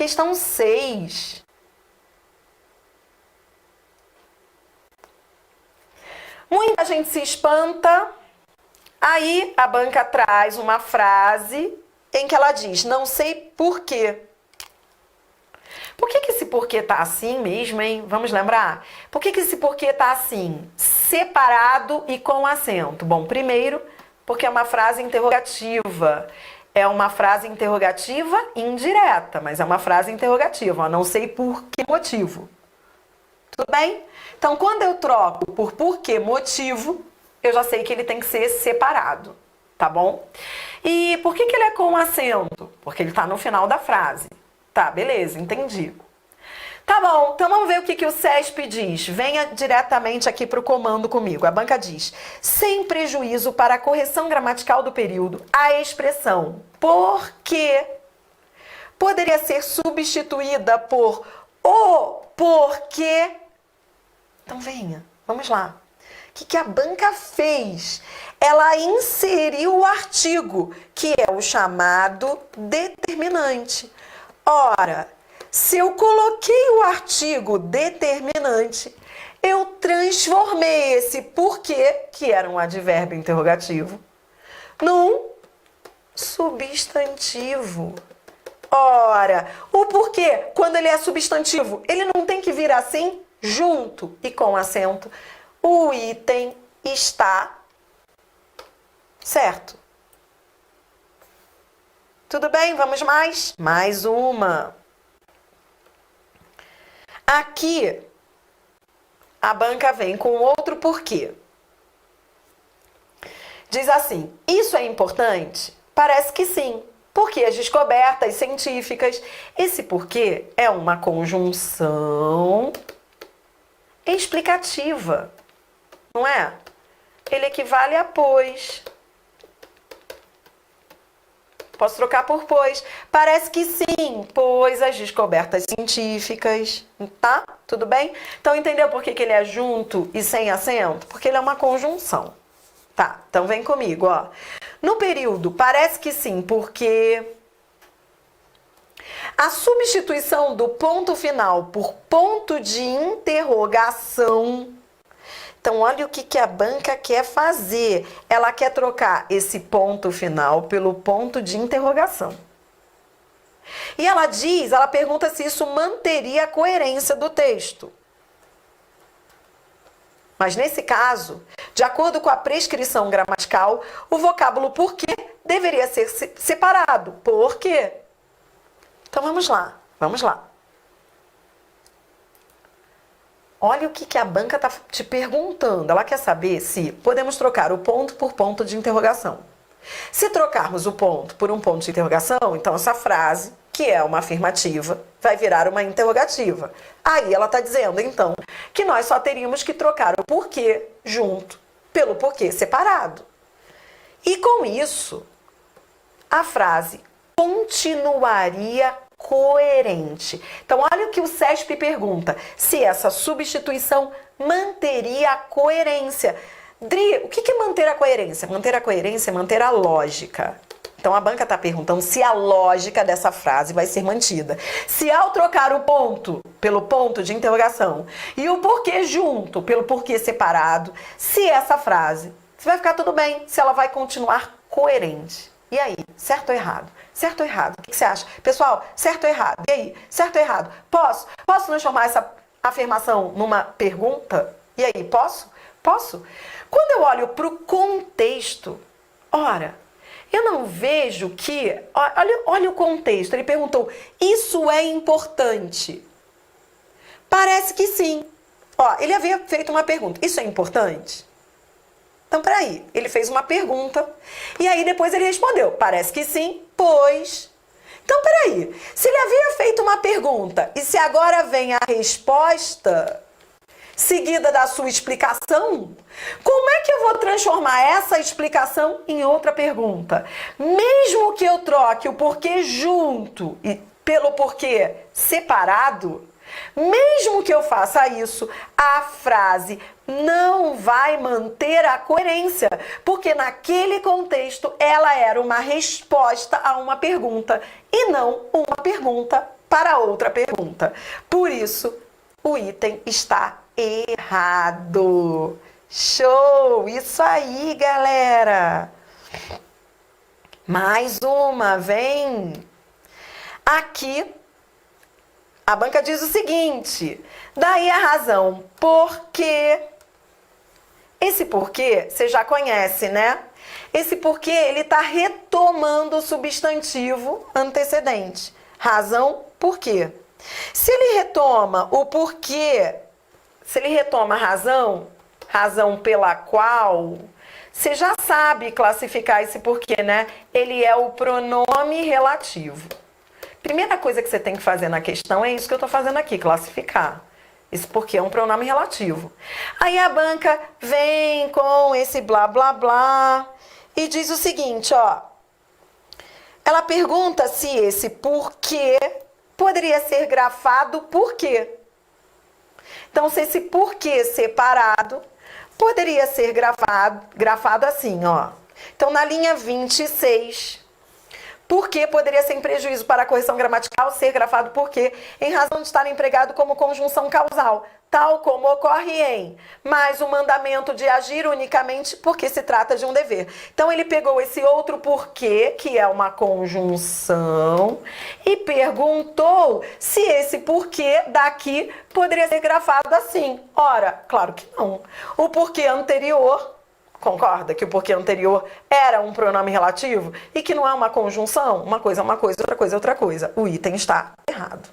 Questão 6. Muita gente se espanta. Aí a banca traz uma frase em que ela diz, não sei por quê. Por que esse porquê tá assim mesmo, hein? Vamos lembrar? Por que esse porquê tá assim? Separado e com acento. Bom, primeiro, porque é uma frase interrogativa. É uma frase interrogativa indireta, mas é uma frase interrogativa. Não sei por que motivo. Tudo bem? Então, quando eu troco por que motivo, eu já sei que ele tem que ser separado, tá bom? E por que ele é com acento? Porque ele tá no final da frase. Tá, beleza, entendi. Tá bom, então vamos ver o que o CESP diz. Venha diretamente aqui para o comando comigo. A banca diz, sem prejuízo para a correção gramatical do período, a expressão porque poderia ser substituída por o porquê. Então venha, vamos lá. O que a banca fez? Ela inseriu o artigo, que é o chamado determinante. Ora, se eu coloquei o artigo determinante, eu transformei esse porquê, que era um advérbio interrogativo, num substantivo. Ora, o porquê, quando ele é substantivo, ele não tem que vir assim, junto e com acento. O item está certo. Tudo bem? Vamos mais? Mais uma. Aqui, a banca vem com outro porquê. Diz assim, isso é importante? Parece que sim. Porque as descobertas científicas, esse porquê é uma conjunção explicativa, não é? Ele equivale a pois. Posso trocar por pois. Parece que sim, pois as descobertas científicas, tá? Tudo bem? Então, entendeu por que ele é junto e sem acento? Porque ele é uma conjunção. Tá, então vem comigo, ó. No período, parece que sim, porque a substituição do ponto final por ponto de interrogação. Então, olha o que a banca quer fazer. Ela quer trocar esse ponto final pelo ponto de interrogação. E ela diz, ela pergunta se isso manteria a coerência do texto. Mas nesse caso, de acordo com a prescrição gramatical, o vocábulo porquê deveria ser separado. Por quê? Então vamos lá, vamos lá. Olha o que a banca está te perguntando. Ela quer saber se podemos trocar o ponto por ponto de interrogação. Se trocarmos o ponto por um ponto de interrogação, então essa frase, que é uma afirmativa, vai virar uma interrogativa. Aí ela está dizendo, então, que nós só teríamos que trocar o porquê junto pelo porquê separado. E com isso, a frase continuaria coerente. Então, olha o que o CESP pergunta. Se essa substituição manteria a coerência. Dri, o que é manter a coerência? Manter a coerência é manter a lógica. Então, a banca está perguntando se a lógica dessa frase vai ser mantida. Se ao trocar o ponto pelo ponto de interrogação e o porquê junto pelo porquê separado, se essa frase vai ficar tudo bem, se ela vai continuar coerente. E aí, certo ou errado? Certo ou errado? O que você acha? Pessoal, certo ou errado? E aí, certo ou errado? Posso transformar essa afirmação numa pergunta? E aí, posso? Posso? Quando eu olho para o contexto, ora, eu não vejo que... Olha o contexto. Ele perguntou, isso é importante? Parece que sim. Ó, ele havia feito uma pergunta. Isso é importante? Então, peraí. Ele fez uma pergunta. E aí, depois ele respondeu. Parece que sim, pois... Então, peraí. Se ele havia feito uma pergunta e se agora vem a resposta seguida da sua explicação, como é que eu vou transformar essa explicação em outra pergunta? Mesmo que eu troque o porquê junto e pelo porquê separado, mesmo que eu faça isso, a frase não vai manter a coerência, porque naquele contexto ela era uma resposta a uma pergunta e não uma pergunta para outra pergunta. Por isso, o item está errado. Show! Isso aí, galera! Mais uma, vem! Aqui, a banca diz o seguinte, daí a razão, porque... Esse porquê, você já conhece, né? Esse porquê, ele está retomando o substantivo antecedente. Razão, porquê. Se ele retoma o porquê, se ele retoma a razão, razão pela qual, você já sabe classificar esse porquê, né? Ele é o pronome relativo. Primeira coisa que você tem que fazer na questão é isso que eu estou fazendo aqui, classificar. Isso porque é um pronome relativo. Aí a banca vem com esse blá, blá, blá e diz o seguinte, ó. Ela pergunta se esse porquê poderia ser grafado por quê. Então, se esse porquê separado poderia ser grafado assim, ó. Então, na linha 26... Porque poderia ser em prejuízo para a correção gramatical ser grafado porque, em razão de estar empregado como conjunção causal, tal como ocorre em, mas o mandamento de agir unicamente porque se trata de um dever. Então ele pegou esse outro porquê, que é uma conjunção, e perguntou se esse porquê daqui poderia ser grafado assim. Ora, claro que não. O porquê anterior... Concorda que o porquê anterior era um pronome relativo e que não é uma conjunção? Uma coisa é uma coisa, outra coisa é outra coisa. O item está errado.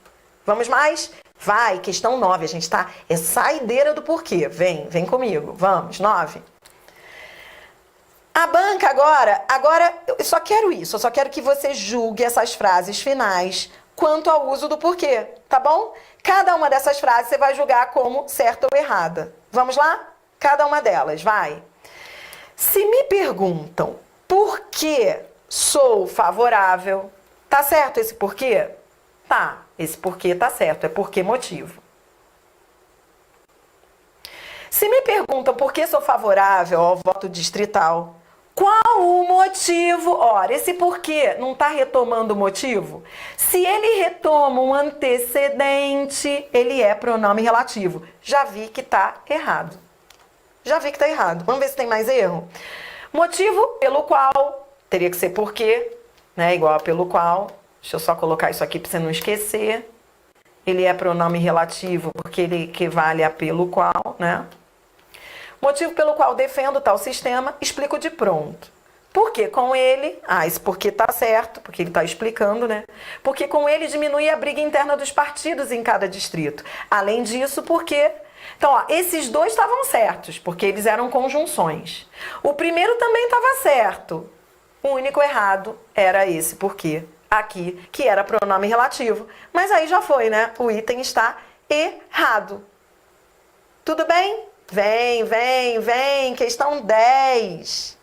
Vamos mais? Vai, questão 9. A gente tá... É saideira do porquê. Vem comigo. Vamos, 9. A banca agora eu só quero isso. Eu só quero que você julgue essas frases finais quanto ao uso do porquê, tá bom? Cada uma dessas frases você vai julgar como certa ou errada. Vamos lá? Cada uma delas, vai. Se me perguntam por que sou favorável, tá certo esse porquê? Tá, esse porquê tá certo, é porquê motivo. Se me perguntam por que sou favorável ao voto distrital, qual o motivo? Ora, esse porquê não tá retomando o motivo? Se ele retoma um antecedente, ele é pronome relativo. Já vi que tá errado. Já vi que tá errado. Vamos ver se tem mais erro. Motivo pelo qual, teria que ser porquê, né? Igual a pelo qual. Deixa eu só colocar isso aqui para você não esquecer. Ele é pronome relativo porque ele equivale a pelo qual, né? Motivo pelo qual defendo tal sistema, explico de pronto. Porque com ele, esse porquê tá certo, porque ele tá explicando, né? Porque com ele diminui a briga interna dos partidos em cada distrito. Além disso, porque... Então, ó, esses dois estavam certos, porque eles eram conjunções. O primeiro também estava certo. O único errado era esse porquê aqui, que era pronome relativo. Mas aí já foi, né? O item está errado. Tudo bem? Vem. Questão 10.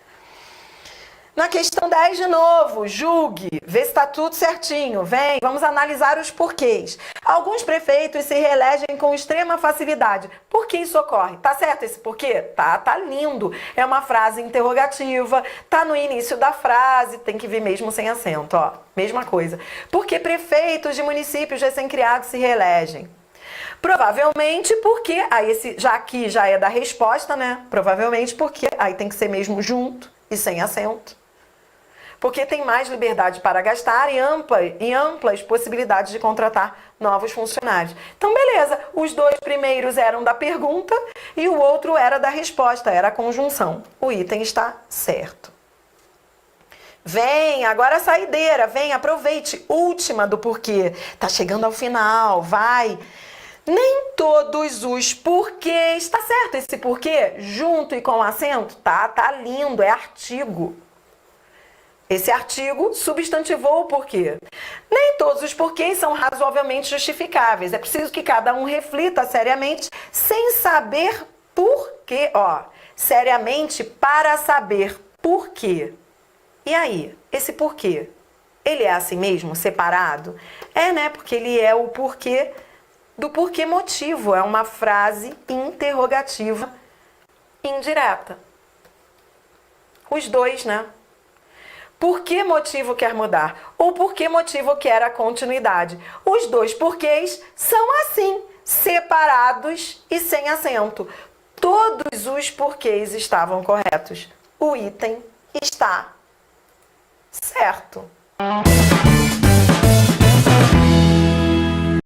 Na questão 10 de novo, julgue, vê se está tudo certinho. Vem, vamos analisar os porquês. Alguns prefeitos se reelegem com extrema facilidade. Por que isso ocorre? Tá certo esse porquê? Tá lindo. É uma frase interrogativa, tá no início da frase, tem que vir mesmo sem acento, ó. Mesma coisa. Por que prefeitos de municípios recém-criados se reelegem? Provavelmente porque, aí esse já aqui já é da resposta, né? Provavelmente porque, aí tem que ser mesmo junto e sem acento. Porque tem mais liberdade para gastar e amplas possibilidades de contratar novos funcionários. Então, beleza, os dois primeiros eram da pergunta e o outro era da resposta, era a conjunção. O item está certo. Vem, agora a saideira, vem, aproveite. Última do porquê. Tá chegando ao final, vai. Nem todos os porquês, tá certo esse porquê? Junto e com acento? Tá lindo, é artigo. Esse artigo substantivou o porquê. Nem todos os porquês são razoavelmente justificáveis. É preciso que cada um reflita seriamente, sem saber por quê. Ó, seriamente para saber por quê. E aí, esse porquê, ele é assim mesmo, separado? É, né? Porque ele é o porquê do porquê motivo. É uma frase interrogativa indireta. Os dois, né? por que motivo quer mudar? Ou por que motivo quer a continuidade? Os dois porquês são assim, separados e sem acento. Todos os porquês estavam corretos. O item está certo.